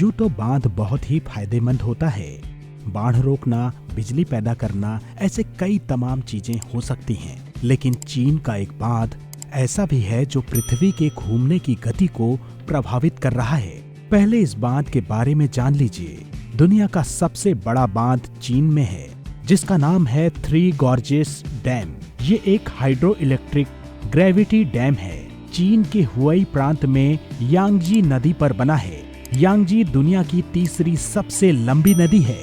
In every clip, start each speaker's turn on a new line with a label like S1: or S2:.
S1: यूं तो बांध बहुत ही फायदेमंद होता है। बाढ़ रोकना, बिजली पैदा करना, ऐसे कई तमाम चीजें हो सकती हैं। लेकिन चीन का एक बांध ऐसा भी है जो पृथ्वी के घूमने की गति को प्रभावित कर रहा है। पहले इस बांध के बारे में जान लीजिए। दुनिया का सबसे बड़ा बांध चीन में है, जिसका नाम है थ्री गॉर्जेस डैम। ये एक हाइड्रो इलेक्ट्रिक ग्रेविटी डैम है। चीन के हुआई प्रांत में यांगजी नदी पर बना है। यांगजी दुनिया की तीसरी सबसे लंबी नदी है।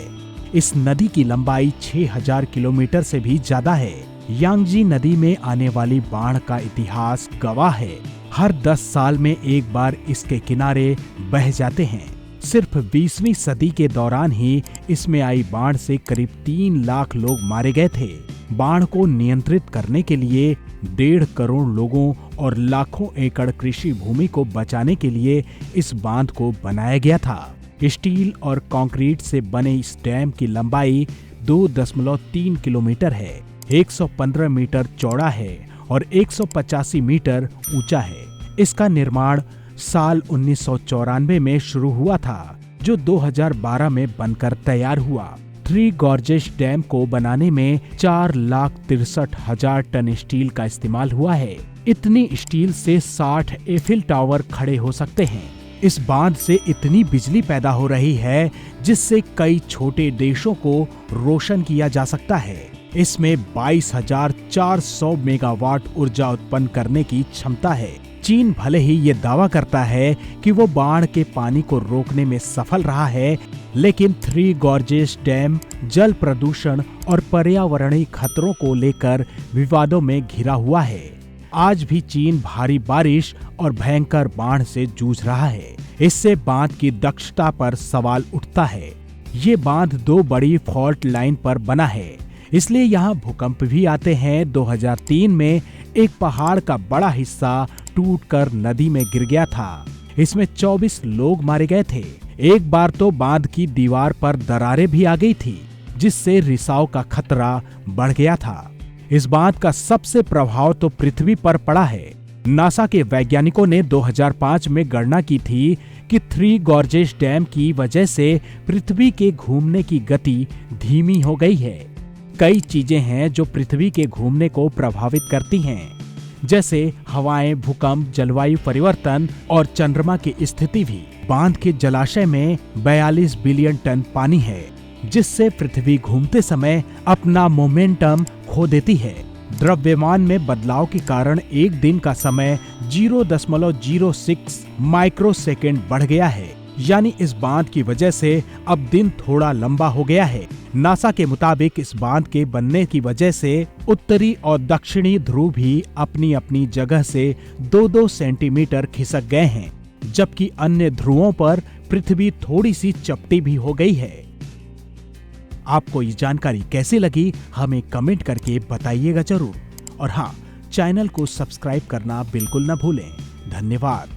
S1: इस नदी की लंबाई 6000 किलोमीटर से भी ज्यादा है। यांगजी नदी में आने वाली बाढ़ का इतिहास गवाह है। हर 10 साल में एक बार इसके किनारे बह जाते हैं। सिर्फ 20वीं सदी के दौरान ही इसमें आई बाढ़ से करीब 3 लाख लोग मारे गए थे। बाढ़ को नियंत्रित करने के लिए 1.5 करोड़ लोगों और लाखों एकड़ कृषि भूमि को बचाने के लिए इस बांध को बनाया गया था। स्टील और कंक्रीट से बने इस डैम की लंबाई 2.3 किलोमीटर है, 115 मीटर चौड़ा है और 185 मीटर ऊंचा है। इसका निर्माण साल 1994 में शुरू हुआ था, जो 2012 में बनकर तैयार हुआ। थ्री गॉर्जेस डैम को बनाने में 4,63,000 टन स्टील का इस्तेमाल हुआ है। इतनी स्टील से 60 एफिल टावर खड़े हो सकते हैं। इस बांध से इतनी बिजली पैदा हो रही है जिससे कई छोटे देशों को रोशन किया जा सकता है। इसमें 22,400 मेगावाट ऊर्जा उत्पन्न करने की क्षमता है। चीन भले ही ये दावा करता है कि वो बाढ़ के पानी को रोकने में सफल रहा है, लेकिन थ्री गॉर्जेस डैम जल प्रदूषण और पर्यावरणीय खतरों को लेकर विवादों में घिरा हुआ है। आज भी चीन भारी बारिश और भयंकर बाढ़ से जूझ रहा है। इससे बांध की दक्षता पर सवाल उठता है। ये बांध 2 बड़ी फॉल्ट लाइन पर बना है, इसलिए यहाँ भूकंप भी आते हैं। 2003 में एक पहाड़ का बड़ा हिस्सा टूटकर नदी में गिर गया था। इसमें 24 लोग मारे गए थे। एक बार तो बांध की दीवार पर दरारें भी आ गई थी, जिससे रिसाव का खतरा बढ़ गया था। इस बांध का सबसे प्रभाव तो पृथ्वी पर पड़ा है। नासा के वैज्ञानिकों ने 2005 में गणना की थी कि थ्री गॉर्जेस डैम की वजह से पृथ्वी के घूमने की गति धीमी हो गई है। कई चीजें हैं जो पृथ्वी के घूमने को प्रभावित करती हैं, जैसे हवाएं, भूकंप, जलवायु परिवर्तन और चंद्रमा की स्थिति भी। बांध के जलाशय में 42 बिलियन टन पानी है, जिससे पृथ्वी घूमते समय अपना मोमेंटम खो देती है। द्रव्यमान में बदलाव के कारण एक दिन का समय 0.06 माइक्रोसेकंड बढ़ गया है। यानी इस बांध की वजह से अब दिन थोड़ा लंबा हो गया है। नासा के मुताबिक इस बांध के बनने की वजह से उत्तरी और दक्षिणी ध्रुव भी अपनी अपनी जगह से 2-2 सेंटीमीटर खिसक गए हैं, जबकि अन्य ध्रुवों पर पृथ्वी थोड़ी सी चपटी भी हो गई है। आपको ये जानकारी कैसी लगी हमें कमेंट करके बताइएगा जरूर। और हाँ, चैनल को सब्सक्राइब करना बिल्कुल न भूलें। धन्यवाद।